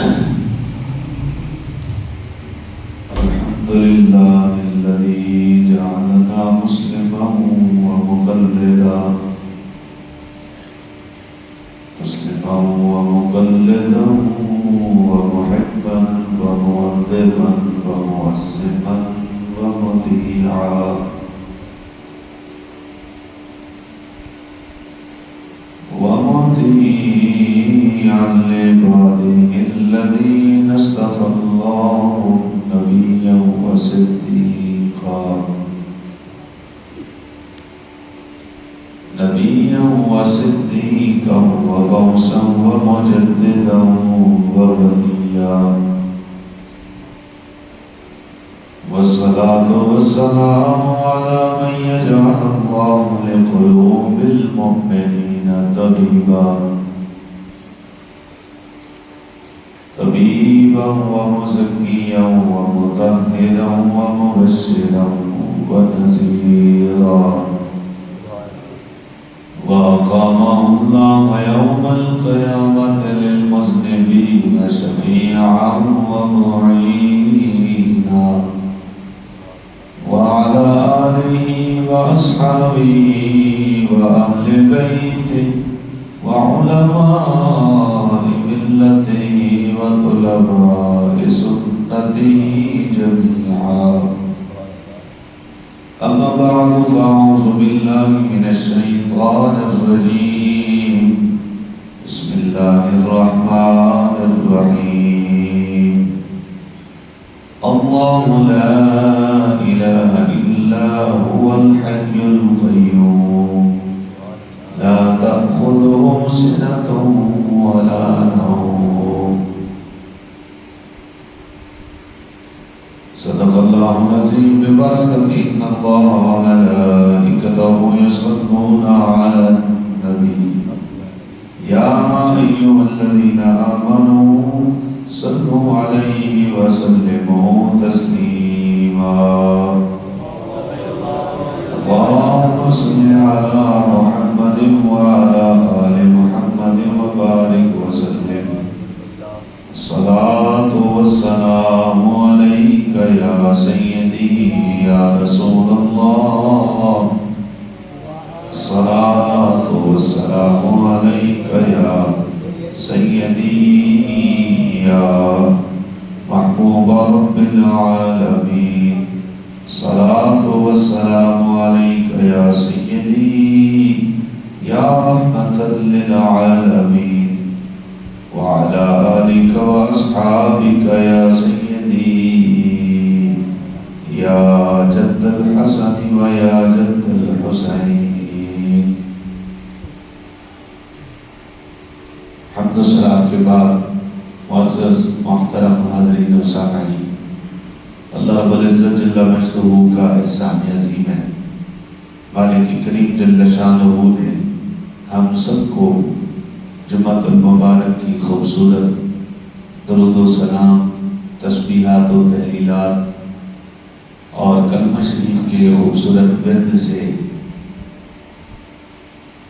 الحمد لله الذي جعلنا مسلما ومقلدا ومحبا ومؤدبا وموسما ومطيعا لعباده الذين اصطفى الله نبيا وصديقا وغوثا ومجددا ووليا والصلاة والسلام على من يجعل الله لقلوب المؤمنين طبيبا ومزكيا ومطهرا ومبشرا ونذيرا وأقامه الله يوم القيامة للمذنبين شفيعا ومعينا وعلى آله وأصحابه وأهل بيته وعلماء ملته وطلباء سنته جميعا. أما بعد فأعوذ بالله من الشيطان الرجيم. بسم الله الرحمن الرحيم. الله لا إله إلا هو الحي القيوم لا تأخذه سنة ولا نوم. صدق الله العظيم ببركة إن الله وملائكته يصلون على النبي يا أيها الذين آمنوا صلوا عليه وسلموا تسليما. اللهم صل على محمد وعلى آل محمد وبارك وسلم. الصلاة والسلام عليك يا سيدي يا رسول الله. الصلاة والسلام عليك يا سيدي يا محبوب رب العالمين. الصلاة والسلام عليك يا سيدي يا رحمة للعالمين وعلى آلك وأصحابك يا سيدي يا جد الحسن ويا جد الحسين. حمد و سلام کے بعد معزز محترم حاضرین و سامعین، اللہ رب العزت جل مجدہ کا احسان عظیم ہے. مالک کریم جل شانہ نے ہم سب کو جمعۃ المبارک کی خوبصورت درود و سلام، تسبیحات و تحلیلات اور کلمہ شریف کے خوبصورت ورد سے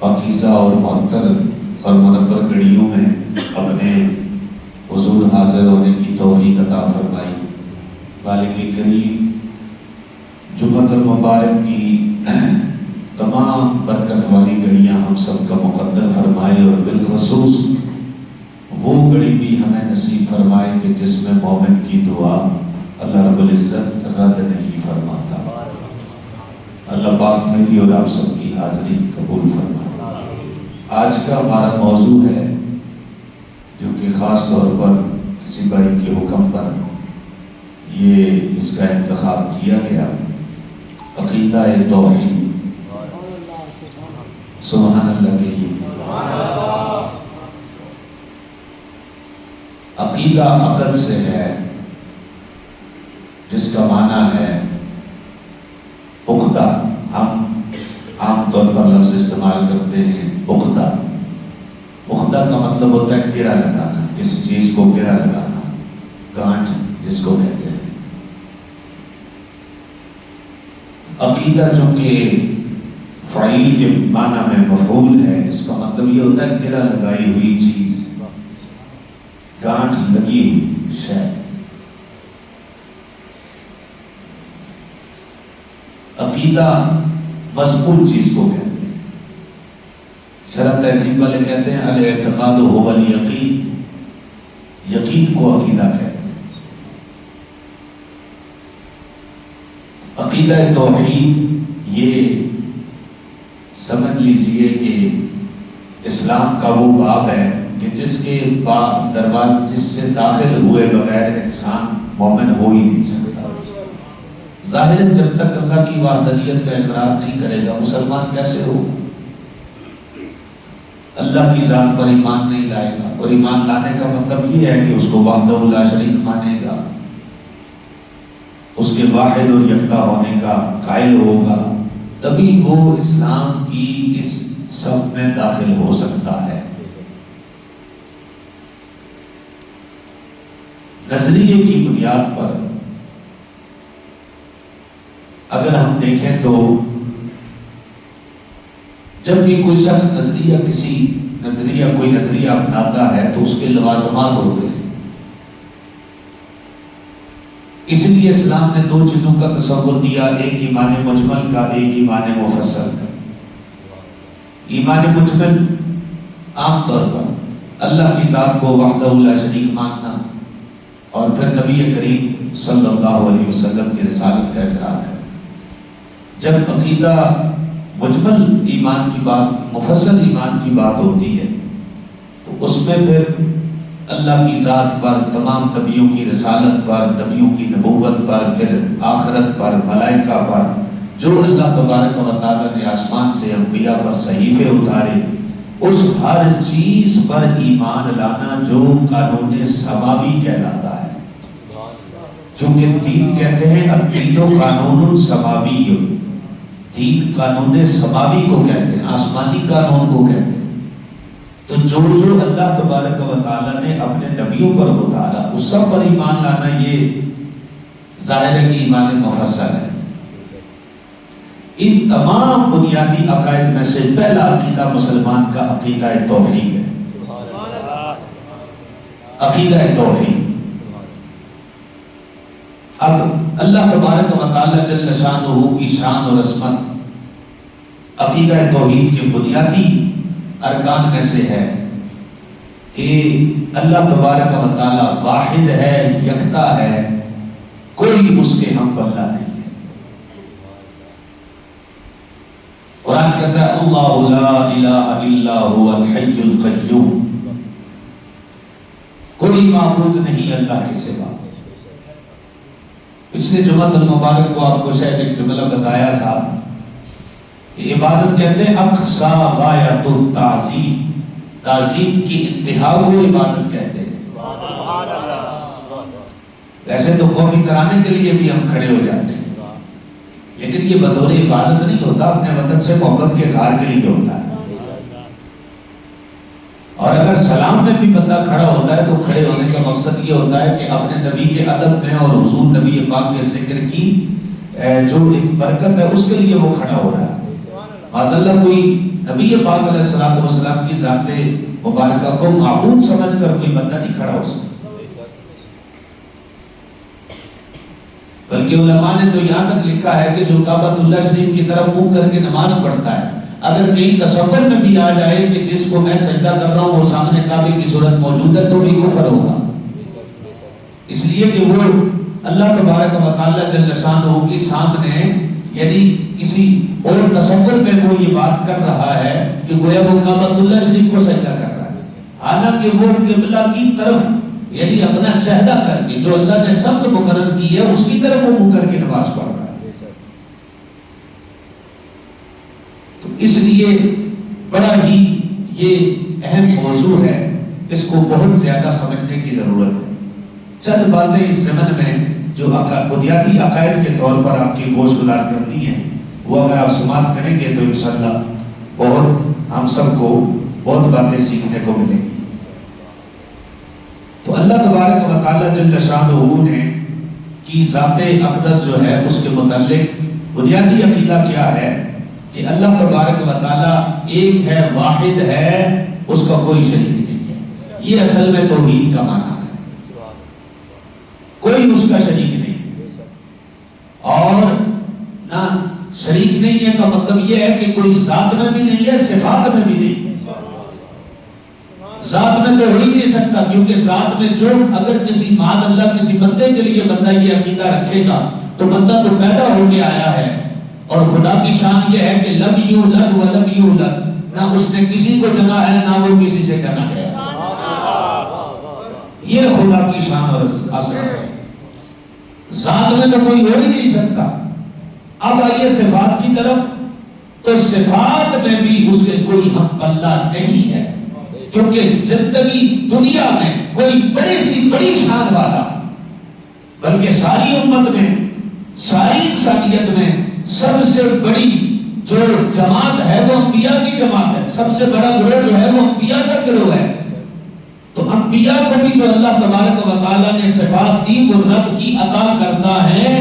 پاکیزہ اور معطر اور منور گھڑیوں میں اپنے حضور حاضر ہونے کی توفیق عطا فرمائی. مالک کریم جمعۃ المبارک کی تمام برکت والی گھڑیاں ہم سب کا مقدر فرمائے، اور بالخصوص وہ گھڑی بھی ہمیں نصیب فرمائے کہ جس میں مومن کی دعا اللہ رب العزت رد نہیں فرماتا. اللہ پاک میری اور آپ سب کی حاضری قبول فرمائے. آج کا ہمارا موضوع ہے جو کہ خاص طور پر کسی بھائی کے حکم پر یہ اس کا انتخاب کیا گیا، عقیدہ توحید. سبحان اللہ کہیے. عقیدہ عقد سے ہے، جس کا معنی ہے عقدہ. ہم عام طور پر لفظ استعمال کرتے ہیں عقدہ. عقدہ کا مطلب ہوتا ہے گرہ لگانا، کسی چیز کو گرہ لگانا، گانٹھ جس کو کہتے ہیں. عقیدہ چونکہ فعیل کے معنی میں مفعول ہے، اس کا مطلب یہ ہوتا ہے گرہ لگائی ہوئی چیز. گانٹھ لگی ہوئی شے. عقیدہ مضبوط چیز کو کہتے ہیں. شرح تہذیب والے کہتے ہیں الاعتقاد هو الیقین، یقین کو عقیدہ کہتے ہیں. عقیدہ توحید یہ سمجھ لیجئے کہ اسلام کا وہ باب ہے کہ جس کے دروازے جس سے داخل ہوئے بغیر انسان مومن ہو ہی نہیں سکتا. ظاہر جب تک اللہ کی وحدانیت کا اقرار نہیں کرے گا مسلمان کیسے ہو؟ اللہ کی ذات پر ایمان نہیں لائے گا، اور ایمان لانے کا مطلب یہ ہے کہ اس کو وحدہ لا شریک مانے گا، اس کے واحد اور یکتا ہونے کا قائل ہوگا، تبھی وہ اسلام کی اس صف میں داخل ہو سکتا ہے. نظریے کی بنیاد پر اگر ہم دیکھیں تو جب بھی کوئی شخص کوئی نظریہ اپناتا ہے تو اس کے لوازمات ہوتے ہیں. اس لیے اسلام نے دو چیزوں کا تصور دیا، ایک ایمان مجمل کا، ایک ایمان مفصل کا. ایمان مجمل عام طور پر اللہ کی ذات کو وحدہ لا شریک ماننا اور پھر نبی کریم صلی اللہ علیہ وسلم کی رسالت کا اقرار ہے. جب عقیدہ مجمل ایمان کی بات، مفصل ایمان کی بات ہوتی ہے تو اس میں پھر اللہ کی ذات پر، تمام نبیوں کی رسالت پر، نبیوں کی نبوت پر، پھر آخرت پر، ملائکہ پر، جو اللہ تبارک و تعالیٰ نے آسمان سے انبیاء پر صحیفے اتارے، اس ہر چیز پر ایمان لانا جو قانون سماوی کہلاتا ہے. چونکہ دین کہتے ہیں الدین قانون سماوی، دین قانون سماوی کو کہتے ہیں، آسمانی قانون کو کہتے ہیں. تو جو اللہ تبارک و تعالیٰ نے اپنے نبیوں پر اتارا اس سب پر ایمان لانا یہ ظاہر ہے کہ ایمان مفصل ہے. ان تمام بنیادی عقائد میں سے پہلا عقیدہ مسلمان کا عقیدہ توحید ہے. عقیدہ توحید. اب اللہ تبارک و تعالیٰ جل شانہ کی شان اور عظمت عقیدہ توحید کے بنیادی ارکان میں سے ہے کہ اللہ تبارک و تعالیٰ واحد ہے، یکتا ہے، کوئی اس کے ہم پلہ نہیں ہے. قرآن کہتا ہے اللہ لا الہ الا هو الحی القیوم، کوئی معبود نہیں اللہ کے سوا. پچھلے جمعہ المبارک کو آپ کو شاید ایک جملہ بتایا تھا کہ عبادت کہتے ہیں اقصی غایت التعظیم، تعظیم کی انتہا کو عبادت کہتے ہیں. ویسے تو قومی ترانے کے لیے بھی ہم کھڑے ہو جاتے ہیں، لیکن یہ بطور عبادت نہیں ہوتا، اپنے وطن سے محبت کے اظہار کے لیے ہوتا ہے. اور اگر سلام میں بھی بندہ کھڑا ہوتا ہے تو کھڑے ہونے کا مقصد یہ ہوتا ہے کہ اپنے نبی کے ادب میں اور حضور نبی پاک کے ذکر کی جو ایک برکت ہے اس کے لیے وہ کھڑا ہو رہا ہے. معاذ اللہ کوئی نبی پاک علیہ السلام کی ذات مبارکہ کو معبود سمجھ کر کوئی بندہ نہیں کھڑا ہو سکتا. بلکہ علماء نے تو یہاں تک لکھا ہے کہ جو کعبۃ اللہ شریف کی طرف منہ کر کے نماز پڑھتا ہے، اگر کہیں تصور میں بھی آ جائے کہ جس کو میں سجدہ کر رہا ہوں وہ سامنے کعبے کی صورت موجود ہے تو بھی کفر ہوگا. اس لیے کہ وہ اللہ تبارک و تعالیٰ جل شانہ کے سامنے یعنی کسی اور تصور میں وہ یہ بات کر رہا ہے کہ گویا وہ کعبۃ اللہ شریف کو سجدہ کر رہا ہے، حالانکہ وہ قبلہ کی طرف یعنی اپنا چہرہ کر کے جو اللہ نے سمت مقرر کی ہے اس کی طرف وہ منہ کر کے نماز پڑھ رہا ہے. تو اس لیے بڑا ہی یہ اہم موضوع ہے، اس کو بہت زیادہ سمجھنے کی ضرورت ہے. چند باتیں اس زمن میں جو بنیادی عقائد کے طور پر آپ کی گوش گزار کرنی ہے وہ اگر آپ سماعت کریں گے تو انشاءاللہ بہت ہم سب کو بہت باتیں سیکھنے کو ملیں گی. تو اللہ تبارک و تعالیٰ جل شانہ نے کی ذات اقدس جو ہے اس کے متعلق بنیادی عقیدہ کیا ہے کہ اللہ تبارک و تعالیٰ ایک ہے، واحد ہے، اس کا کوئی شریک نہیں ہے. یہ اصل میں توحید کا معنی ہے. اس کا شریک نہیں ہے، اور نہ شریک نہیں ہے کا مطلب یہ ہے کہ کوئی ذات میں بھی نہیں ہے، صفات میں بھی نہیں ہے۔ ذات میں تو ہو ہی نہیں سکتا، کیونکہ ذات میں جو اگر کسی معاذ اللہ کسی بندے کے لیے بندہ یہ عقیدہ رکھے گا تو بندہ تو پیدا ہو کے آیا ہے، اور خدا کی شان یہ ہے کہ لم یولد ولم یولد، نہ اس نے کسی کو جنا ہے نہ وہ کسی سے جنا ہے۔ یہ خدا کی شان اور اثر ہے، ذات میں تو کوئی ہو ہی نہیں سکتا۔ اب آئیے صفات کی طرف، تو صفات میں بھی اس کے کوئی ہم پلہ نہیں ہے، کیونکہ زندگی دنیا میں کوئی بڑی سی بڑی شان والا، بلکہ ساری امت میں، ساری انسانیت میں سب سے بڑی جو جماعت ہے وہ انبیاء کی جماعت ہے، سب سے بڑا گروہ جو ہے وہ انبیاء کا گروہ ہے۔ تو انبیاء کو بھی جو اللہ تبارک و تعالیٰ نے صفات دی وہ رب کی عطا کرتا ہے،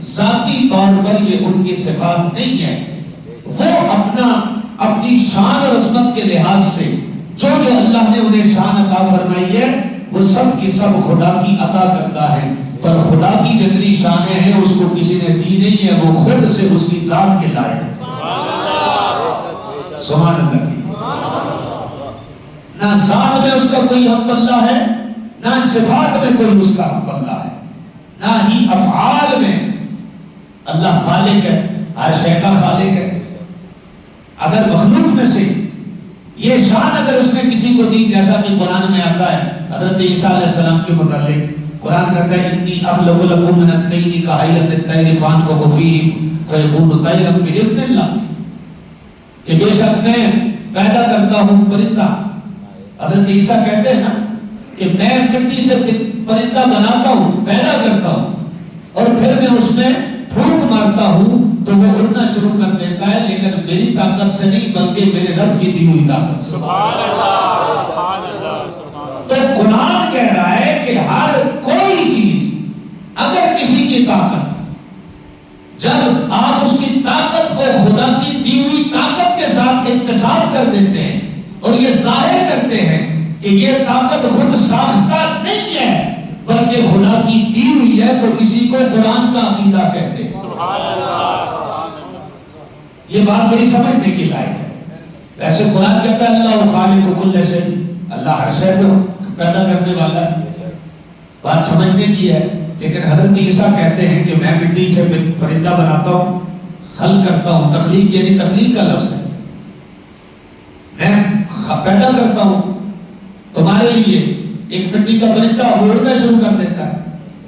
ذاتی طور پر یہ ان کی صفات نہیں ہے، وہ اپنی شان اور عظمت کے لحاظ سے جو اللہ نے انہیں شان عطا فرمائی ہے وہ سب کی سب خدا کی عطا کرتا ہے، پر خدا کی جتنی شانیں ہیں اس کو کسی نے دی نہیں ہے، وہ خود سے اس کی ذات کے لائق ہے۔ سبحان اللہ کی نہ ذات میں اس کا کوئی ہم پلہ ہے، نہ صفات میں کوئی اس کا ہم پلہ ہے، نہ ہی افعال میں۔ اللہ خالق ہے، ہر شے کا خالق ہے۔ اگر مخلوق میں سے یہ شان اگر اس نے کسی کو دی، جیسا کہ قرآن میں آتا ہے حضرت عیسیٰ علیہ السلام کے متعلق، قرآن کہتا ہے انی اخلق لکم من الطین کہیئۃ الطیر فانفخ فیہ فیکون طیرا باذن اللہ، کہ بے شک میں پیدا کرتا ہوں پرندہ۔ حضرت عیسیٰ کہتے ہیں نا کہ میں مٹی سے پرندہ بناتا ہوں، پیدا کرتا ہوں، اور پھر میں اس میں پھونک مارتا ہوں تو وہ اڑنا شروع کر دیتا ہے، لیکن میری طاقت سے نہیں بلکہ میرے رب کی دی ہوئی طاقت سے۔ سبحان اللہ، سبحان اللہ۔ تو قرآن کہہ رہا ہے کہ ہر کوئی چیز اگر کسی کی طاقت، جب آپ اس کی طاقت کو خدا کی دی ہوئی طاقت کے ساتھ انتساب کر دیتے ہیں اور یہ ظاہر کرتے ہیں کہ یہ طاقت خود ساختہ نہیں ہے بلکہ خدا کی دی ہوئی ہے، تو اسی کو قرآن کا عقیدہ کہتے ہیں۔ سبحان اللہ۔ یہ بات بڑی سمجھنے کی لائق ہے۔ ویسے قرآن کہتا ہے اللہ خالق کل شیء، اللہ ہر شے کو پیدا کرنے والا ہے، بات سمجھنے کی ہے۔ لیکن حضرت عیسیٰ کہتے ہیں کہ میں مٹی سے پرندہ بناتا ہوں، خلق کرتا ہوں، تخلیق یعنی تخلیق کا لفظ ہے، میں پیدا کرتا ہوں تمہارے لیے ایک مٹی کا پرندہ، وہ اڑنا شروع کر دیتا ہے،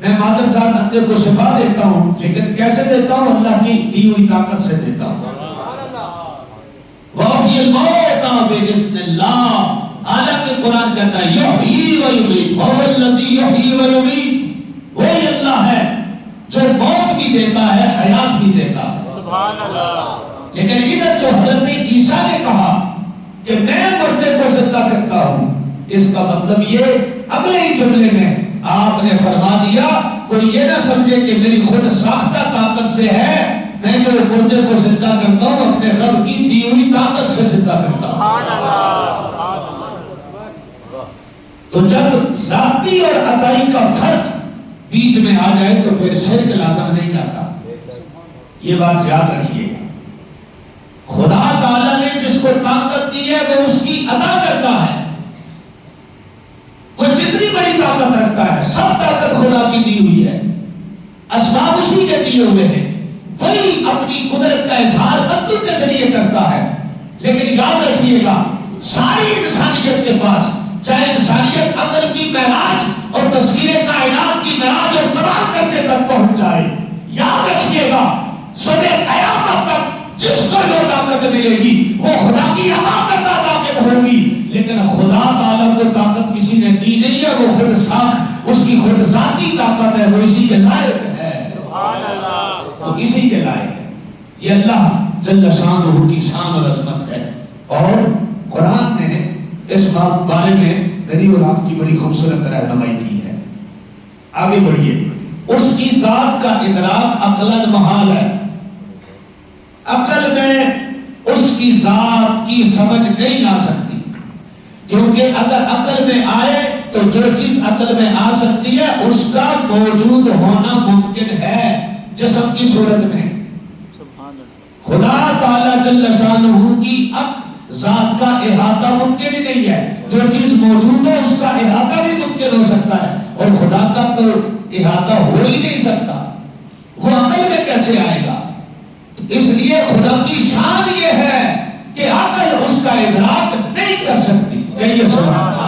میں مادر صاحب اندھے کو شفا دیتا ہوں، لیکن کیسے دیتا ہوں؟ اللہ کی دی ہوئی طاقت سے دیتا ہوں۔ وَأَحْيِي الْمَوْتَىٰ بِإِذْنِ اللَّهِ، حالانکہ قرآن کہتا ہے یحیی و یمیت، وَهُوَ الَّذِی یحیی و یمیت، وہی اللہ ہے جو موت بھی دیتا ہے حیات بھی دیتا ہے۔ سبحان اللہ۔ لیکن ادھر جو حضرت عیسیٰ نے کہا کہ میں مردے کو زندہ کرتا ہوں، اس کا مطلب یہ اگلے ہی جملے میں آپ نے فرما دیا کوئی یہ نہ سمجھے کہ میری خود ساختہ طاقت سے ہے، میں جو مردے کو زندہ کرتا ہوں اپنے رب کی دی ہوئی طاقت سے زندہ کرتا ہوں۔ سبحان اللہ۔ تو جب ذاتی اور عطائی کا فرق بیچ میں آ جائے تو پھر شرک لازم نہیں آتا، یہ بات یاد رکھیے گا۔ خدا تعالیٰ نے جس کو طاقت دی ہے وہ اس کی عطا کرتا ہے، وہ جتنی بڑی طاقت رکھتا ہے سب طاقت خدا کی دی ہوئی ہے، اسباب اسی کے دیے ہوئے ہیں، وہی اپنی قدرت کا اظہار بندوں کے ذریعے کرتا ہے۔ لیکن یاد رکھیے گا ساری انسانیت کے پاس، چاہے انسانیت عقل کی معراج اور تصویر کائنات کی معراج اور کمال درجے تک پہنچ جائے، یاد رکھیے گا صبح قیامت تک جس کو جو طاقت ملے گی وہ خدا کی عطا کردہ طاقت ہوگی، لیکن خدا تعالیٰ کو طاقت کسی نے دی نہیں ہے، وہ خود ساخت، اس کی خود ذاتی طاقت ہے، وہ اسی کے لائق ہے۔ سبحان اللہ۔ وہ اسی کے لائق ہے، یہ اللہ جل شانہ کی شان اور عظمت ہے۔ اور قرآن نے اس بارے میں میری اور آپ کی بڑی خوبصورت رہنمائی کی ہے۔ آگے بڑھیے۔ اس کی ذات کا ادراک عقلاً محال ہے، عقل میں اس کی ذات کی سمجھ نہیں آ سکتی، کیونکہ اگر عقل میں آئے تو جو چیز عقل میں آ سکتی ہے اس کا موجود ہونا ممکن ہے جسم کی صورت میں. خدا تعالیٰ جل شانہ کی ذات کا احاطہ ممکن ہی نہیں ہے. جو چیز موجود ہے اس کا احاطہ بھی ممکن ہو سکتا ہے, اور خدا کا تو احاطہ ہو ہی نہیں سکتا, وہ عقل میں کیسے آئے گا؟ اس لیے خدا کی شان یہ ہے کہ عقل اس کا ادراک نہیں کر سکتی. کہیے سبحان اللہ.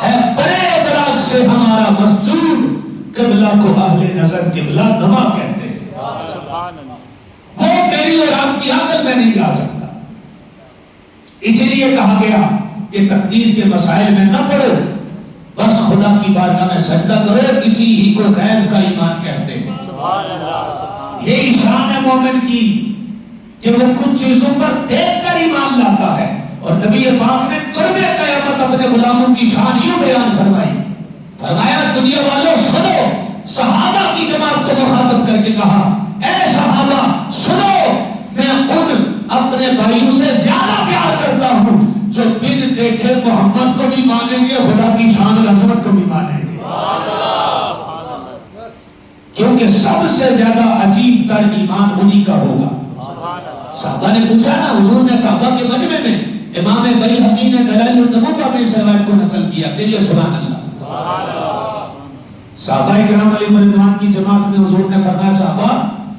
ہے بڑے ادراک سے ہمارا مسجود, قبلہ کو اہل نظر قبلہ نما کہتے ہیں. وہ میری اور آپ کی عقل میں نہیں جا سکتا. اسی لیے کہا گیا کہ تقدیر کے مسائل میں نہ پڑو, بس خدا کی بارگاہ میں سجدہ کرو, اسی ہی کو غیب کا ایمان کہتے ہیں. یہی شان ہے مومن کی کہ وہ کچھ چیزوں پر دیکھ کر ایمان لاتا ہے. اور نبی پاک نے قرب قیامت اپنے غلاموں کی شان یوں بیان فرمائی, فرمایا دنیا والوں سنو. صحابہ کی جماعت کو مخاطب کر کے کہا, اے صحابہ سنو, میں ان اپنے بھائیوں سے زیادہ پیار کرتا ہوں جو بن دیکھے محمد کو بھی مانیں گے, خدا کی شان اور عظمت کو بھی مانیں گے. کیونکہ سب سے زیادہ عجیب تر ایمان انہی کا ہوگا. صحابہ نے پوچھا نا, حضور نے صحابہ کے مجمع میں, امام بیہقی نے دلائل النبوہ میں اس روایت کو نقل کیا. کہیے سبحان اللہ. صحابہ کرام علیہ رضوان کی جماعت میں حضور نے فرمایا, صحابہ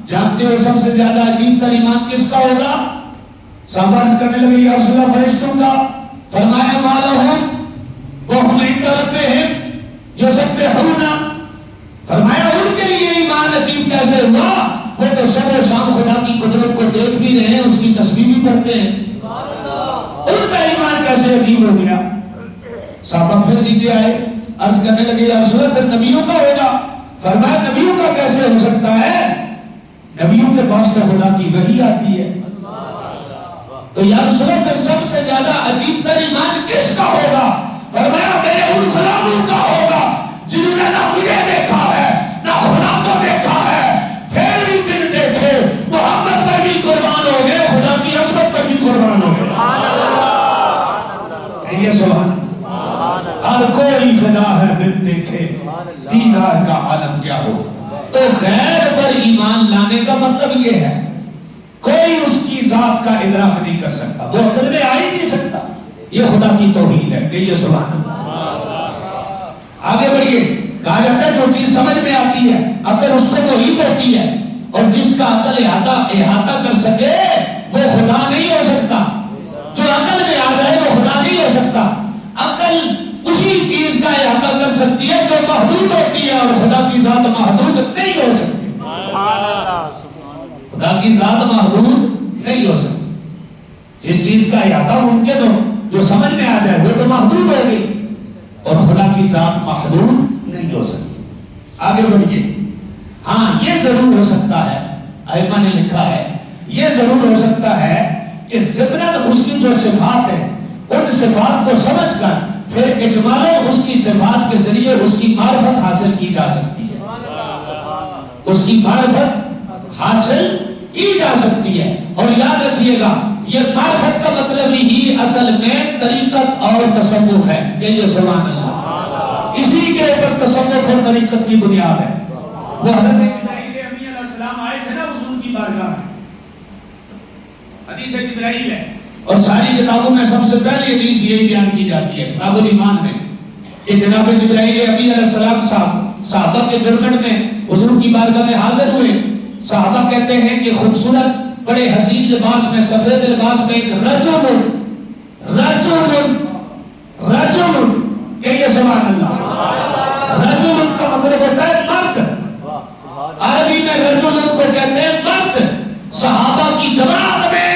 جانتے ہو سب سے زیادہ عجیب تر ایمان کس کا ہوگا؟ صحابہ عرض کرنے لگے, یا رسول اللہ فرشتوں کا. فرمایا ما لہم وہم عند ربہم یسبحون. فرمایا ان کے لیے ایمان عجیب کیسے ہوا, وہ تو شب و شام خدا کی قدرت کو دیکھ بھی رہے ہیں, اس کی تسبیح بھی پڑھتے ہیں. ان کا ایمان کیسے عجیب ہو گیا؟ صحابہ پھر نیچے آئے, عرض کرنے لگے, یا رسول اللہ پھر نبیوں کا ہوگا. فرمایا نبیوں کا کیسے ہو سکتا ہے, نبیوں کے پاس تو خدا کی وحی آتی ہے. تو یا رسول اللہ پھر سب سے زیادہ عجیب تر ایمان کس کا ہوگا؟ فرمایا میرے ان غلاموں کا ہوگا جنہوں نے نہ مجھے دیکھا ہے نہ خدا کو دیکھا ہے, پھر بھی بن دیکھے محمد پر بھی قربان ہو گئے, خدا کی عظمت پر بھی قربان ہو گئے. یہ سبحان ہر کوئی فدا ہے بن دیکھے, دیدار کا عالم کیا ہو. تو غیر پر ایمان لانے کا مطلب یہ ہے کوئی اس کی ذات کا ادراک نہیں کر سکتا, وہ عقل میں آ ہی نہیں سکتا. یہ خدا کی توحید ہے. کہ یہ سبحان اللہ. آگے بڑھیے, کہا جاتا ہے جو چیز سمجھ میں آتی ہے عقل اس کو محیط ہوتی ہے, اور جس کا عقل احاطہ کر سکے وہ خدا نہیں ہو سکتا. جو عقل میں آ جائے وہ خدا نہیں ہو سکتا. عقل اسی چیز کا احاطہ کر سکتی ہے جو محدود ہوتی ہے, اور خدا کی ذات محدود نہیں ہو سکتی. خدا کی ذات محدود نہیں ہو سکتی. جس چیز کا احاطہ ممکن ہو, جو سمجھ میں آ جائے وہ تو محدود ہوگی, اور خدا کی ذات محدود نہیں ہو سکتی. آگے بڑھیے. ہاں یہ ضرور ہو سکتا ہے, ائمہ نے لکھا ہے, یہ ضرور ہو سکتا ہے کہ ضمناً اس کی جو صفات ہے ان صفات کو سمجھ کر پھر اجمالاً اس کی صفات کے ذریعے اس کی معرفت حاصل کی جا سکتی ہے. اس کی معرفت حاصل کی جا سکتی ہے. اور یاد رکھیے گا یہ معرفت کا مطلب ہی اصل میں طریقت اور تصوف ہے. کہ یہ سبحان اللہ. اسی کے اوپر تصوف اور طریقت کی بنیاد ہے. وہ حضرت جبرائیل امین علیہ السلام آئے تھے نا حضور کی بارگاہ میں, حدیث جبرائیل ہے, اور ساری کتابوں میں سب سے پہلے حدیث یہی بیان کی جاتی ہے کتاب الایمان میں, کہ جناب جبرائیل امین علیہ السلام صحابہ کے جرمن میں حضور کی بارگاہ میں حاضر ہوئے. صحابہ کہتے ہیں کہ خوبصورت بڑے حسین لباس میں, سفید لباس میں ایک رجل کہ یہ سبحان اللہ. رجل کا مطلب ہوتا ہے مرد, عربی میں رجل کو کہتے ہیں مرد. صحابہ کی جماعت میں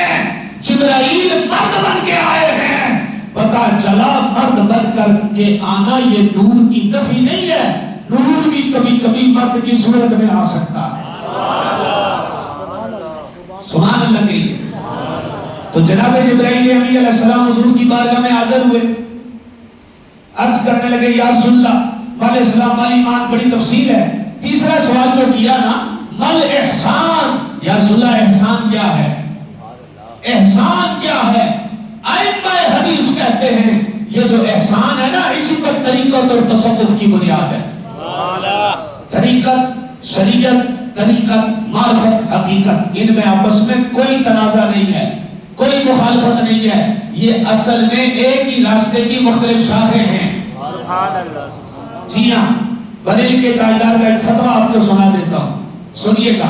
جبرائیل مرد بن کے آئے ہیں. پتا چلا مرد بن کر کے آنا یہ نور کی نفی نہیں ہے, نور بھی کبھی کبھی مرد کی صورت میں آ سکتا ہے. سبحان اللہ کہیے. تو جناب جبرائیل امین علیہ السلام حضور کی بارگاہ میں حاضر ہوئے, عرض کرنے لگے یا رسول اللہ علیہ السلام والی ایمان بڑی تفصیل ہے. تیسرا سوال جو کیا نا, مل احسان, یا رسول اللہ احسان کیا ہے, احسان کیا ہے؟ ائمہ حدیث کہتے ہیں یہ جو احسان ہے نا، اسی پر طریقت اور تصوف کی بنیاد ہے۔ طریقت، شریعت، طریقت، معرفت، حقیقت، ان میں آپس میں کوئی تنازع نہیں ہے، کوئی مخالفت نہیں ہے، یہ اصل میں ایک ہی راستے کی مختلف شاخیں ہیں۔ جی ہاں، بریلی کے تاجدار کا ایک فتویٰ آپ کو سنا دیتا ہوں، سنیے گا۔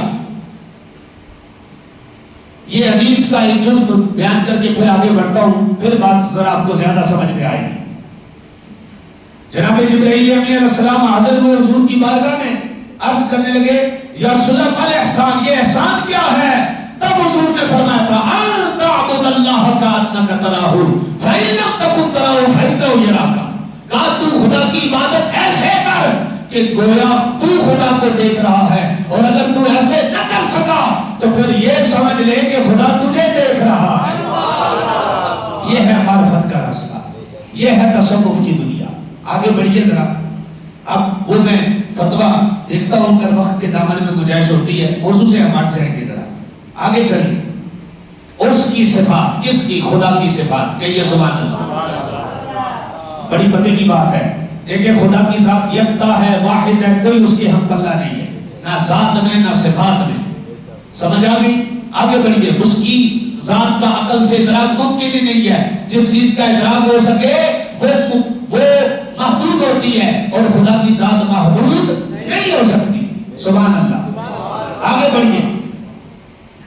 یہ حدیث کا ایک جزء بیان کر کے پھر آگے بڑھتا ہوں، پھر بات ذرا آپ کو زیادہ سمجھ میں آئے گی۔ جناب جبرائیل امین علیہ السلام حاضر ہوئے حضور کی بارگاہ میں، عرض کرنے لگے یا رسول اللہ مال احسان، یہ احسان کیا ہے؟ تب حضور نے فرمایا تھا ان تعبد اللہ کانک تراہ فإن لم تکن تراہ فإنہ یراک، کہا تو خدا کی عبادت ایسے کر کہ گویا تو خدا کو دیکھ رہا ہے، اور اگر تو ایسے نہ کر سکا تو پھر یہ سمجھ لے کہ خدا تجھے دیکھ رہا ہے۔ یہ ہے معرفت کا راستہ، یہ ہے تصوف کی دنیا۔ آگے بڑھیے ذرا، اب وہ میں فتویٰ دیکھتا ہوں اگر وقت کے دامن میں گنجائش ہوتی ہے، موضوع سے ہم ہٹ جائیں گے، ذرا آگے چلیے۔ اس کی صفات، کس کی؟ خدا کی صفات، کہیے سبحان اللہ۔ بڑی پتے کی بات ہے، دیکھیں خدا کی ذات یکتا ہے، واحد ہے، کوئی اس کی ہم پلہ نہیں ہے، نہ ذات میں نہ صفات میں۔ سمجھ آ گئی؟ آگے بڑھیے۔ اس کی ذات کا عقل سے ادراک ممکن ہی نہیں ہے، جس چیز کا ادراک ہو سکے وہ محدود ہوتی ہے، اور خدا کی ذات محدود نہیں ہو سکتی۔ سبحان اللہ۔ آگے بڑھیے۔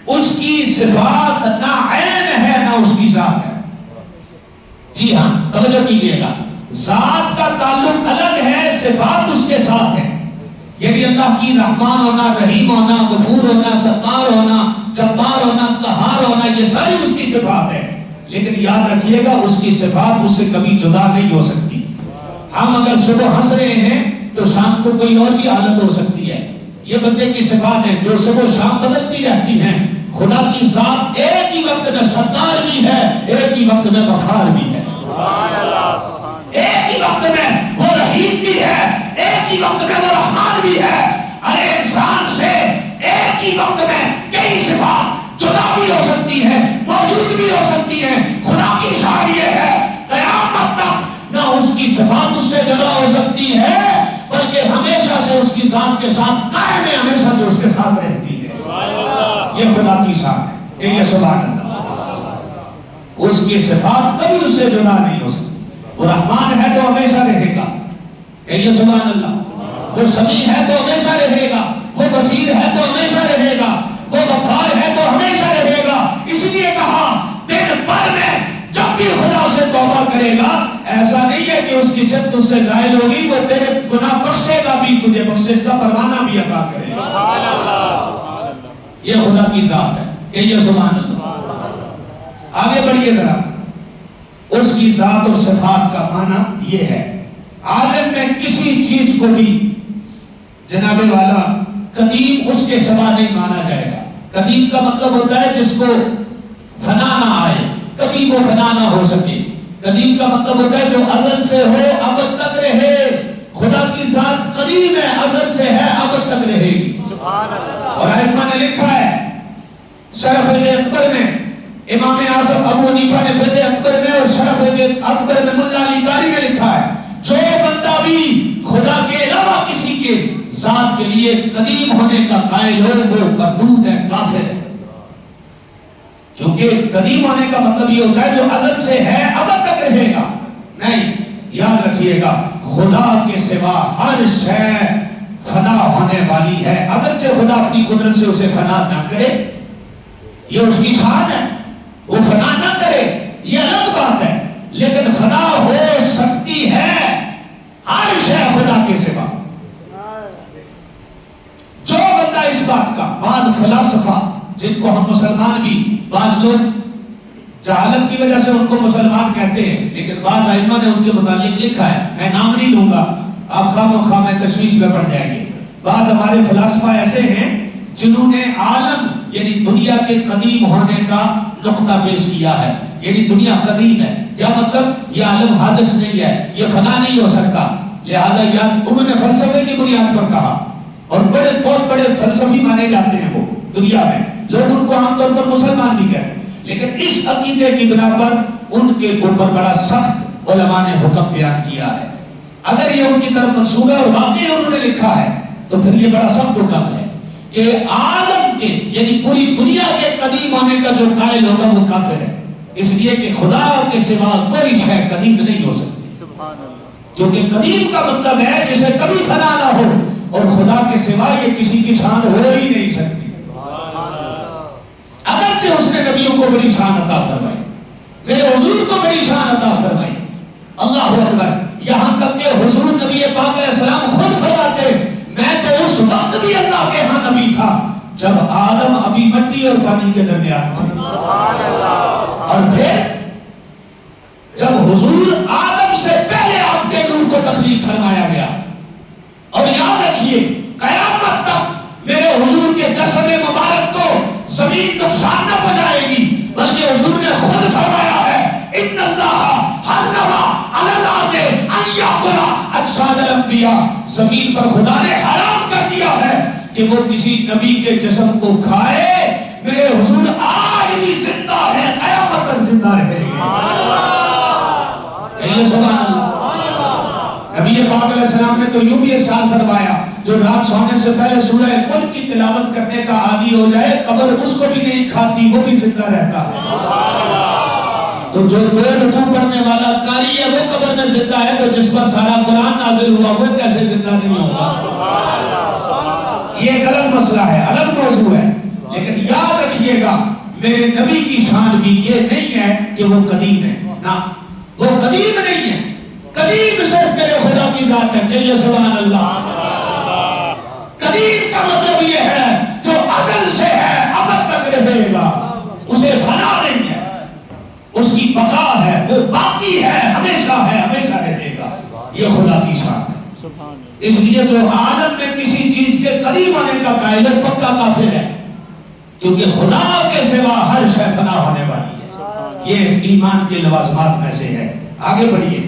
اس کی صفات نہ عین ہے نہ اس کی ذات ہے۔ جی ہاں، توجہ کیجئے گا، ذات کا تعلق الگ ہے، صفات اس کے ساتھ ہے۔ یعنی اللہ کی رحمان ہونا، رحیم ہونا، غفور ہونا، ستار ہونا، جبار ہونا، قہار ہونا، یہ ساری اس کی صفات ہے، لیکن یاد رکھیے گا اس کی صفات اس سے کبھی جدا نہیں ہو سکتی۔ ہم اگر صبح ہنس رہے ہیں تو شام کو کوئی اور بھی حالت ہو سکتی ہے، یہ بندے کی صفات ہے جو صبح شام بدلتی رہتی ہیں۔ خدا کی ذات ایک ہی وقت میں ستار بھی ہے، ایک ہی وقت میں غفار بھی ہے، ایک ہی وقت میں وہ رحیم بھی ہے، ایک ہی وقت میں وہ رحمان بھی ہے۔ ہر انسان سے ایک ہی وقت میں کئی صفات جدا بھی ہو سکتی ہیں، موجود بھی ہو سکتی ہیں۔ خدا کی شان یہ ہے قیامت تک نہ اس کی صفات اس سے جدا ہو سکتی ہے، بلکہ ہمیشہ سے اس کی ذات کے ساتھ قائم ہے، ہمیشہ جو اس کے ساتھ رہتی ہے۔ یہ خدا کی شان ہے، کہیے سبحان اللہ۔ اس کی صفات کبھی اس سے جدا نہیں ہو سکتی۔ وہ رحمان ہے تو ہمیشہ رہے گا، کہیے سبحان اللہ۔ وہ سمیع ہے تو ہمیشہ رہے گا، وہ بصیر ہے تو ہمیشہ رہے گا، وہ غفار ہے تو ہمیشہ رہے گا۔ اس لیے کہا دن بھر میں جب بھی خدا سے توبہ کرے گا، ایسا نہیں ہے کہ اس کی صفت اس سے زائد ہوگی، وہ تیرے گناہ بخشے گا بھی، تجھے بخشش کا پروانہ بھی عطا کرے گا۔ یہ خدا کی ذات ہے، کہیے سبحان اللہ۔ آگے بڑھیے ذرا، اس کی ذات اور صفات کا معنی یہ ہے، عالم میں کسی چیز کو بھی جناب والا قدیم اس کے سوا نہیں مانا جائے گا۔ قدیم کا مطلب ہوتا ہے جس کو فنا نہ آئے، کبھی وہ فنا نہ ہو سکے۔ قدیم کا مطلب ہوتا ہے جو ازل سے ہو ابد تک رہے۔ خدا کی ذات قدیم ہے، ازل سے ہے، ابد تک رہے گی۔ اور ائمہ نے لکھا ہے شرف اکبر میں، امام اعظم ابو حنیفہ نے فتح اکبر میں اور شرف اکبر میں ملا علی قاری نے لکھا ہے جو بندہ بھی خدا کے علاوہ کسی کے ذات کے لیے قدیم ہونے کا قائل ہو وہ مردود ہے، کافر ہے۔ کیونکہ قدیم ہونے کا مطلب یہ ہوتا ہے جو ازل سے ہے ابد تک رہے گا، نہیں۔ یاد رکھیے گا خدا کے سوا ہر شے فنا ہونے والی ہے، اگرچہ خدا اپنی قدرت سے اسے فنا نہ کرے، یہ اس کی شان ہے، وہ فنا نہ کرے یہ الگ بات ہے، لیکن فنا ہو سکتی ہے ہر شے خدا کے سوا۔ جو بندہ اس بات کا، بعد فلاسفہ جن کو ہم مسلمان بھی بعض لوگ جہالت کی وجہ سے ان کو مسلمان کہتے ہیں، لیکن بعض ائمہ نے ان کے متعلق لکھا ہے، میں نام نہیں لوں گا، آپ خواہ مخواہ میں تشویش میں پڑ جائیں گے۔ بعض ہمارے فلاسفہ ایسے ہیں جنہوں نے عالم یعنی دنیا کے قدیم ہونے کا نقطہ پیش کیا ہے، یعنی دنیا قدیم ہے، کیا مطلب یہ عالم حادث نہیں ہے، یہ فنا نہیں ہو سکتا، لہٰذا انہوں نے فلسفے کی بنیاد پر کہا، اور بہت بڑے فلسفی مانے جاتے ہیں وہ دنیا میں، لوگ ان کو عام طور پر مسلمان بھی کہتے ہیں، لیکن اس عقیدے کی بنا پر ان کے اوپر بڑا سخت علماء نے حکم بیان کیا ہے. اگر یہ ان کی طرف منسوب ہے اور واقعی انہوں نے لکھا ہے تو پھر یہ بڑا سخت حکم ہے کہ عالم کے یعنی پوری دنیا کے قدیم ہونے کا جو قائل ہوگا وہ کافر ہے. اس لیے کہ خدا کے سوا کوئی شے قدیم نہیں ہو سکتی. کیونکہ قدیم کا مطلب ہے جسے کبھی فنا نہ ہو، اور خدا کے سوا یہ کسی کی شان ہو ہی نہیں سکتی. اگرچہ اس نے نبیوں کو بڑی شان عطا فرمائی، میرے حضور کو بڑی شان عطا فرمائی. اللہ اکبر. یہاں تک کہ حضور نبی پاک علیہ السلام خود فرماتے میں تو اس وقت بھی اللہ کے ہاں نبی تھا جب آدم ابھی مٹی اور پانی کے درمیان تھے. اور پھر جب حضور آدم سے پہلے آپ کے نور کو تخلیق فرمایا گیا. اور یاد رکھیے قیامت تک میرے حضور کے جسد مبارک کو زمین نقصان نہ پہنچائے گی، بلکہ حضور نے خود فرمایا ہے ان اللہ حرم علی الارض ان یاکل اجساد الانبیاء. زمین پر خدا نے حرام کر دیا ہے کہ وہ کسی نبی کے جسم کو کھائے. میرے حضور آج بھی زندہ ہے، قیامت تک زندہ رہے گے. سبحان اللہ. نبی پاک علیہ السلام نے تو یوں بھی ارشاد فرمایا جو رات سونے سے پہلے سورہ ملک کی تلاوت کرنے کا عادی ہو جائے قبر اس کو بھی نہیں کھاتی، وہ بھی زندہ رہتا ہے. تو جو دو رکوع پڑھنے والا قاری ہے وہ قبر میں زندہ ہے، تو جس پر سارا قرآن نازل ہوا وہ کیسے زندہ نہیں ہوگا؟ یہ ایک الگ مسئلہ ہے، الگ موضوع ہے. لیکن یاد رکھیے گا میرے نبی کی شان بھی یہ نہیں ہے کہ وہ قدیم ہے. نہ، وہ قدیم نہیں ہے. قدیم صرف میرے خدا کی ذات ہے. کہیے سبحان اللہ. قدیم کا مطلب یہ ہے جو ازل سے ہے ابد تک رہے گا، اسے فنا نہیں ہے، اس کی بقا ہے، وہ باقی ہے، ہمیشہ ہے، ہمیشہ رہے گا. یہ خدا کی شان ہے. اس لیے جو عالم میں کسی چیز کے قریب ہونے کا قائل ہے پکا کافر ہے، کیونکہ خدا کے سوا ہر شے فنا ہونے والی ہے. یہ اس ایمان کے لوازمات میں سے ہے. آگے بڑھیے،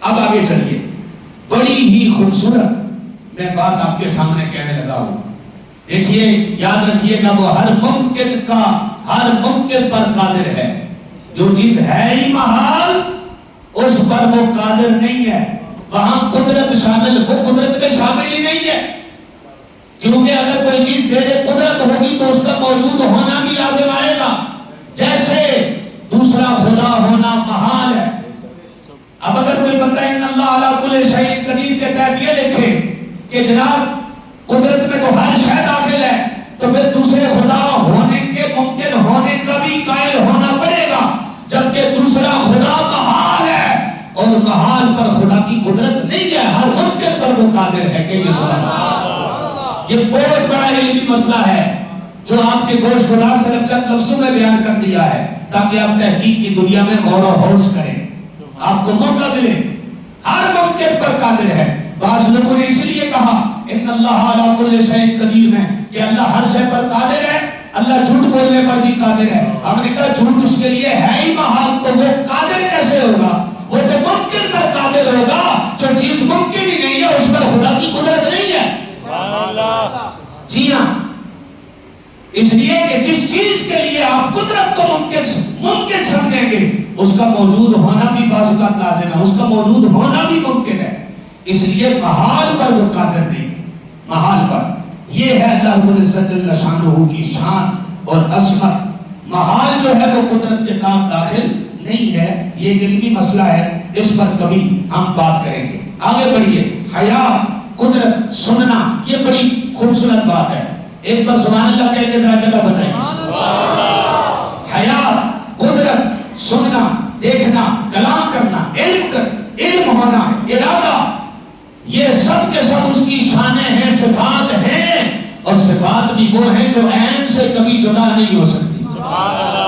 اب آگے چلیے. بڑی ہی خوبصورت میں بات آپ کے سامنے کہنے لگا ہوں. دیکھیے یاد رکھیے گا وہ ہر ممکن پر قادر ہے. جو چیز ہے ہی محال اس پر وہ قادر نہیں ہے. وہاں قدرت شامل، وہ قدرت میں شامل ہی نہیں ہے. کیونکہ اگر کوئی چیز زیر قدرت ہوگی تو اس کا موجود ہونا بھی لازم آئے گا، جیسے دوسرا خدا ہونا محال ہے. اب اگر کوئی بندہ ان اللہ علی کل شیء قدیر کے تحت یہ لکھے کہ جناب قدرت میں تو ہر شے داخل ہے، تو پھر دوسرے خدا ہونے کے ممکن ہونے کا بھی قائل ہونا پڑے گا، جبکہ دوسرا خدا محال ہے اور محال پر خدا کی قدرت نہیں ہے. ہر ممکن پر وہ قادر ہے. کہ یہ سبحان اللہ. یہ بہت بڑا علمی مسئلہ ہے جو آپ کے گوشت گداز صرف چند لفظوں میں بیان کر دیا ہے تاکہ آپ تحقیق کی دنیا میں غور و خوض کریں، آپ کو موقع ملے. ہر ممکن پر قادر ہے. بعض لوگوں نے اس لیے کہا ان اللہ علی کل شیء قدیر میں کہ اللہ ہر شے پر قادر ہے، اللہ جھوٹ بولنے پر بھی قادر ہے. ہم نے کہا جھوٹ اس کے لیے ہے ہی محال، تو وہ قادر کیسے ہوگا؟ وہ تو ممکن پر قادر ہوگا. جو چیز ممکن ہی نہیں ہے اس پر خدا کی قدرت نہیں ہے. جی ہاں، اس لیے کہ جس چیز کے لیے آپ قدرت کو ممکن سمجھیں گے اس کا موجود ہونا بھی بعض اوقات لازم ہے، اس کا موجود ہونا بھی ممکن ہے. اس لیے محال پر وہ قادر نہیں ہے. محال پر یہ ہے اللہ رب العزت جل شانہ کی شان اور عظمت. محال جو ہے وہ قدرت کے کام داخل نہیں ہے. یہ ایک علمی مسئلہ ہے، اس پر کبھی ہم بات کریں گے. آگے بڑھیے. حیا، قدرت، سننا، یہ بڑی خوبصورت بات ہے. ایک بار سبحان اللہ کہہ کے ذرا جگہ بتائیے. حیا، قدرت، سننا، دیکھنا، کلام کرنا، علم ہونا، ارادہ، یہ سب کے سب اس کی شانیں ہیں، صفات ہیں. اور صفات بھی وہ ہیں جو عین سے کبھی جدا نہیں ہو سکتی،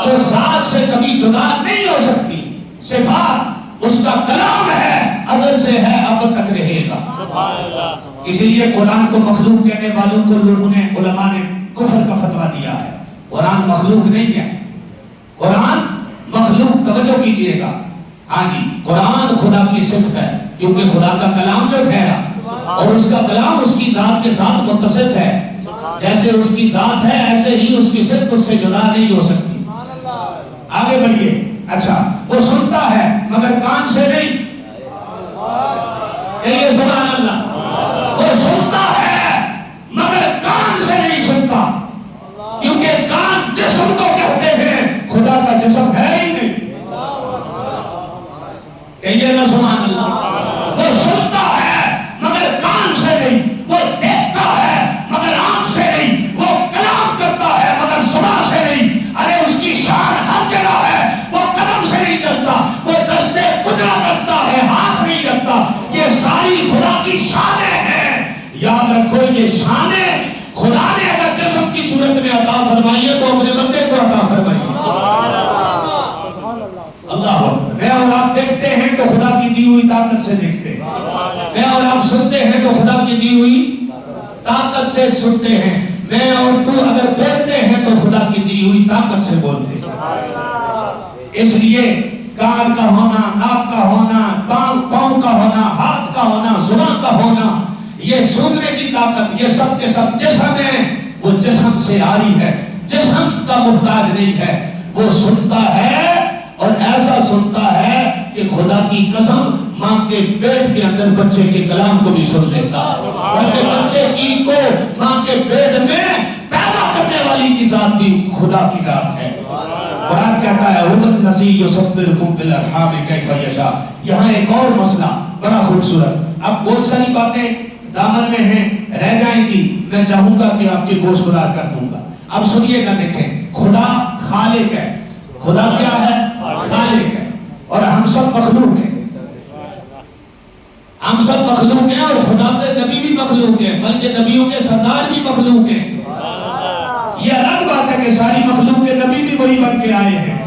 جو ذات سے کبھی جدا نہیں ہو سکتی. صفات اس کا کلام ہے، ازل سے ہے، اب تک رہے گا. اسی لیے قرآن کو مخلوق کہنے والوں کو لوگوں نے، علماء نے کفر کا فتویٰ دیا ہے. قرآن مخلوق نہیں ہے. قرآن مخلوق، توجہ کیجئے گا. ہاں جی، قرآن خدا کی صفت ہے کیونکہ خدا کا کلام جو ٹھہرا اور اس کا کلام اس کی ذات کے ساتھ متصف ہے. جیسے اس کی ذات ہے ایسے ہی اس کی صفت اس سے جدا نہیں ہو سکتی. آگے بڑھیے. اچھا وہ سنتا ہے مگر کان سے نہیں، کہیے سبحان اللہ، وہ سنتا ہے مگر کان سے نہیں سنتا، کیونکہ کان جسم کو کہتے ہیں، خدا کا جسم ہے ہی نہیں، کہیے نا سبحان اللہ۔ وہ سنتا ہے مگر کان سے نہیں، وہ دیکھتا ہے مگر آنکھ سے نہیں، وہ کلام کرتا ہے مگر زبان سے نہیں، ارے اس کی شان ہر جگہ ہے، وہ قدم سے نہیں چلتا، وہ دستے قدرت رکھتا ہے، ہاتھ نہیں رکھتا، یہ ساری خدا کی شانیں ہیں۔ یاد رکھو یہ شانیں خدا نے اگر جسم کی صورت میں عطا فرمائی ہے تو اپنے بندے کو عطا فرمائی ہے۔ اللہ میں اور آپ دیکھتے ہیں تو خدا کی دی ہوئی طاقت سے دیکھتے ہیں، میں اور آپ سنتے ہیں تو خدا کی دی ہوئی طاقت سے سنتے ہیں، میں اور تو اگر بولتے ہیں تو خدا کی دی ہوئی طاقت سے بولتے ہیں۔ اس لیے کان کا ہونا، ناک کا ہونا، پاؤں کا ہونا، ہاتھ کا ہونا، زبان کا ہونا، یہ سننے کی طاقت، یہ سب کے سب جسم ہے، وہ جسم سے آری ہے، جسم کا محتاج نہیں ہے، وہ سنتا ہے اور ایسا سنتا ہے کہ خدا کی قسم ماں کے پیٹ کے اندر بچے کے کلام کو بھی سن لیتا ہے، بلکہ بچے کی کو ماں کے پیٹ میں پیدا کرنے والی کی ذات بھی خدا کی ذات ہے۔ قرآن کہتا ہے هُوَ الَّذِي يُصَوِّرُكُم فِي الْأَرْحَامِ كَيْفَ يَشَاءُ۔ یہاں ایک اور مسئلہ بڑا خوبصورت، اب بہت ساری باتیں دامن میں ہیں، رہ جائیں گی، میں چاہوں گا کہ آپ کے گوش گزار کر دوں گا۔ اب سنیے گا، دیکھیں خدا خالق ہے، خدا کیا ہے؟ خالق ہے، اور ہم سب مخلوق ہیں، ہم سب مخلوق ہیں، اور خدا کے نبی بھی مخلوق ہیں، بلکہ نبیوں کے سردار بھی مخلوق ہیں۔ یہ الگ بات ہے کہ ساری مخلوق کے نبی بھی وہی بن کے آئے ہیں،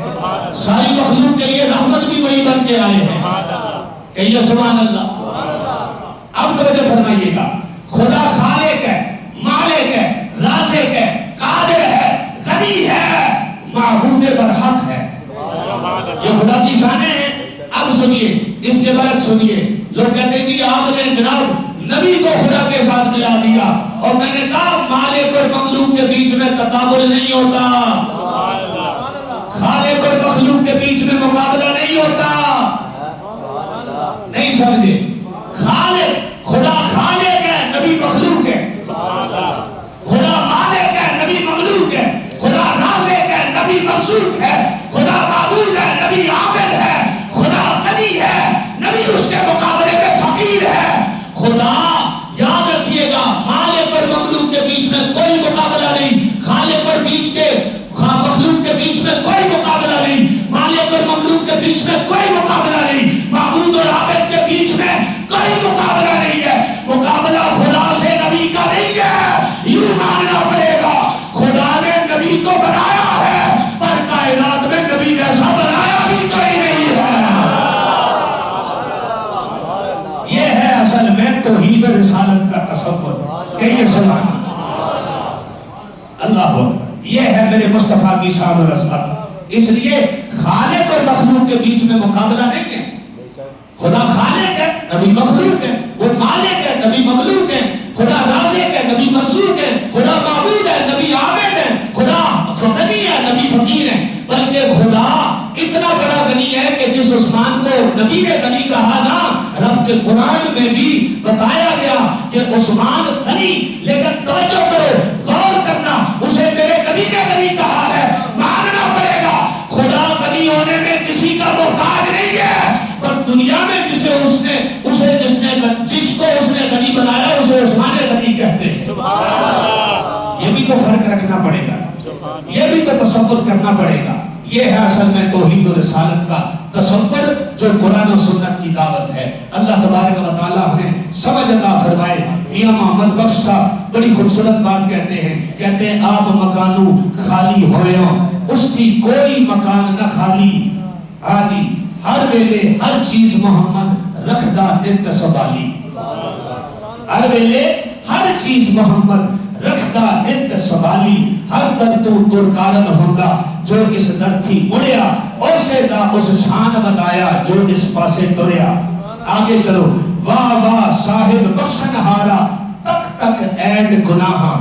ساری مخلوق کے لیے رحمت بھی وہی بن کے آئے ہیں، کہیے سبحان اللہ۔ اب توجہ فرمائیے گا، خدا خالق ہے، مالک ہے، رازق ہے، قادر ہے، غنی ہے، معبود برحق ہے، یہ خدا کی شانیں ہیں۔ اب سنیے، اس کے بعد سنیے، لوگ کہتے ہیں کہ آپ نے جناب نبی کو خدا کے ساتھ ملا دیا، اور میں نے کہا مالک اور مخلوق کے بیچ میں تقابل نہیں ہوتا، خالق اور مخلوق کے بیچ میں مقابلہ نہیں ہوتا، نہیں سمجھے؟ خالق، خدا خالق ہے، نبی مخلوق ہے، خدا مالک ہے، نبی مخلوق ہے، خدا رازق ہے، نبی مرزوق ہے، خدا معبود ہے، نبی عابد ہے، خدا غنی ہے، نبی اس کے مقابلے میں فقیر ہے۔ خدا یاد رکھیے گا، مالک اور مخلوق کے بیچ میں کوئی مقابلہ نہیں، خالق اور مخلوق کے بیچ میں کوئی مقابلہ نہیں، مالک اور مخلوق کے بیچ میں کوئی مقابلہ نہیں، معبود اور عابد کے بیچ میں کوئی مقابلہ نہیں ہے۔ مقابلہ خدا سے نبی کا نہیں ہے، یوں ماننا پڑے گا خدا نے نبی کو بنایا ہے، پر کائنات میں نبی جیسا بنایا بھی کوئی نہیں ہے۔ یہ ہے اصل میں توحید و رسالت کا تصور، کہیے سبحان اللہ۔ یہ ہے میرے مصطفیٰ کی شان و عظمت۔ اس لیے خالق اور مخلوق کے بیچ میں مقابلہ نہیں ہے، خدا خالق ہے، نبی مخلوق ہے، وہ مالک ہے، نبی مخلوق ہے، خدا رازق ہے، نبی مرزوق ہے، خدا معبود ہے، نبی عابد ہے، خدا غنی ہے، نبی فقیر ہے، بلکہ خدا اتنا بڑا غنی ہے کہ جس عثمان کو نبی نے غنی کہا نا، رب کے قرآن میں بھی بتایا گیا کہ عثمان غنی، لیکن توجہ کرو، غور کرنا، اسے میرے نبی نے غنی کہا ہے، ماننا پڑے گا خدا غنی ہونے میں کسی کا محتاج نہیں ہے، پر دنیا میں جس کو اس نے غنی بنایا اسے عثمان غنی کہتے ہیں۔ یہ بھی تو فرق رکھنا پڑے گا، یہ بھی تو تصور کرنا پڑے گا۔ یہ ہے اصل میں توحید و رسالت کا تصور جو قرآن و سنت کی دعوت ہے۔ اللہ تبارک و تعالیٰ ہمیں سمجھ عطا فرمائے۔ میاں محمد بخش صاحب بڑی خوبصورت بات کہتے ہیں آپ مکانو خالی ہوئے اس کی کوئی مکان نہ خالی، آجی ہر ویلے ہر چیز محمد رکھدہ نت سنبھالی، ہر ویلے ہر چیز محمد رکھدہ نت سنبھالی، ہر در تو درکارن ہوگا جو اس در تھی اڑیا، اسے دا اس شان بتایا جو اس پاسے تریا۔ آگے چلو، واہ واہ صاحب بخشن ہارا تک تک اینڈ گناہاں،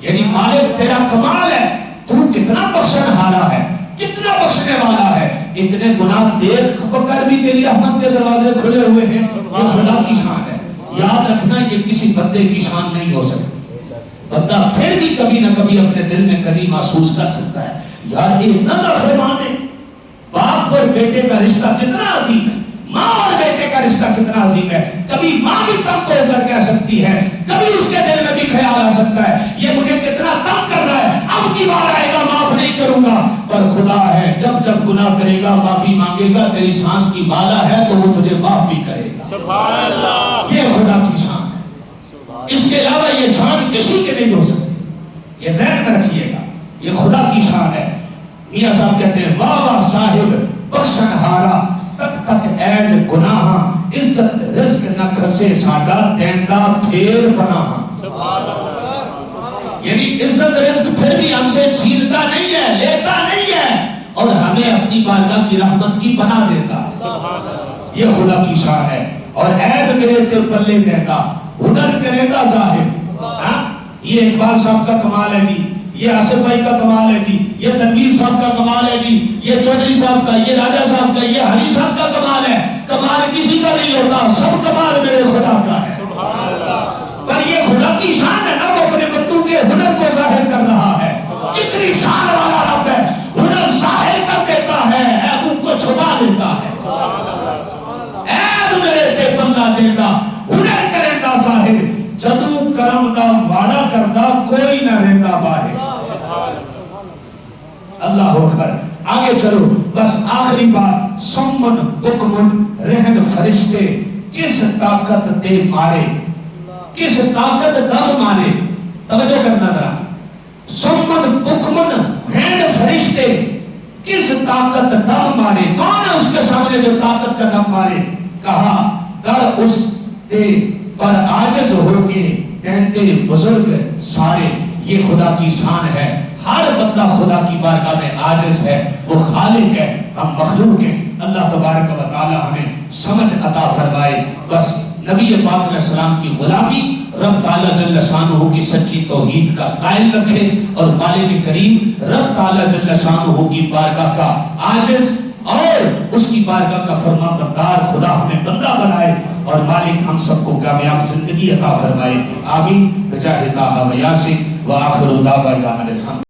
یعنی مالک تیرا کمال ہے، تو کتنا بخشن ہارا ہے، کتنا بخشنے والا ہے، اتنے گناہ دیکھ کر بھی تیری رحمت کے دروازے کھلے ہوئے ہیں، یہ خدا کی شان ہے۔ یاد رکھنا یہ کسی بندے کی شان نہیں ہو سکتی۔ بندہ پھر بھی کبھی نہ کبھی اپنے دل میں کجی محسوس کر سکتا ہے، یار یہ نہ فرمانے باپ اور بیٹے کا رشتہ کتنا عظیم ہے، ماں اور بیٹے کا رشتہ کتنا عظیم ہے۔ کبھی ماں بھی تنگ ہو کر کہہ سکتی ہے، کبھی اس کے دل میں بھی خیال آ سکتا ہے یہ مجھے کتنا تنگ کر رہا ہے، اب کی بار آئے گا معاف نہیں کروں گا۔ پر خدا ہے جب جب گناہ کرے گا معافی مانگے گا، تیری سانس کی بالا ہے تو وہ تجھے معاف بھی کرے گا۔ سبحان اللہ، یہ خدا کی شان ہے، اس کے علاوہ یہ شان کسی کے نہیں ہو سکتی، یہ ذہن میں رکھیے گا، یہ خدا کی شان ہے۔ میاں صاحب کہتے ہیں واہ واہ صاحب بخشن ہارا تک تک اینڈ گناہ، عزت رزق نہ کھسے ساڈا دیندا پھیر پناہ۔ سبحان اللہ، یعنی عزت رزق پھر بھی ہم سے چھینتا نہیں ہے، لیتا نہیں ہے، اور ہمیں اپنی بارگاہ کی رحمت کی پناہ دیتا ہے۔ سبحان اللہ، یہ خدا کی شان ہے۔ اور عیب میرے تے پلے دیتا ہنر کرے گا ظاہر۔ یہ اقبال صاحب کا کمال ہے جی، یہ آصف بھائی کا کمال ہے جی، یہ تنویر صاحب کا کمال ہے جی، یہ چودھری صاحب کا، یہ راجہ صاحب کا، یہ ہری صاحب کا کمال ہے۔ کمال کسی کا نہیں ہوتا، سب کمال میرے خدا کا ہے۔ سبحان اللہ، پر یہ خدا کی شان ہے نا، وہ اپنے بندوں کے ہنر کو ظاہر کر رہا ہے۔ کتنی شان والا رب ہے، ہنر ظاہر کر دیتا ہے، عیبوں کو چھپا دیتا ہے۔ عیب میرے تے بندہ دیتا ہنر کرے گا ظاہر، جدو کرم دا وعدہ کردا کوئی نہ رہتا باہر۔ اللہ اکبر۔ آگے چلو، بس آخری بات، سمن بکمن رہن فرشتے کس طاقت دے مارے، کس طاقت دم مارے۔ توجہ کرنا ذرا، سمن بکمن رہن فرشتے کس طاقت دم مارے، کون ہے اس کے سامنے جو طاقت کا دم مارے؟ کہا در اس دے پر عاجز ہو کے کہتے بزرگ سارے۔ یہ خدا کی شان ہے، ہر بندہ خدا کی بارگاہ میں عاجز ہے، وہ خالق ہے، ہم مخلوق ہیں۔ اللہ تبارک و تعالی ہمیں سمجھ عطا فرمائے۔ بس نبی پاک علیہ السلام کی غلامی رب تعالیٰ جل شانہ کی سچی توحید کا قائل رکھے، اور مالک کریم رب تعالیٰ جل شانہ کی بارگاہ کا عاجز اور اس کی بارگاہ کا فرما بردار خدا ہمیں بندہ بنائے، اور مالک ہم سب کو کامیاب زندگی عطا فرمائے۔ آمین بجاہ طٰہٰ و یاسین، وآخر دعوانا الحمد۔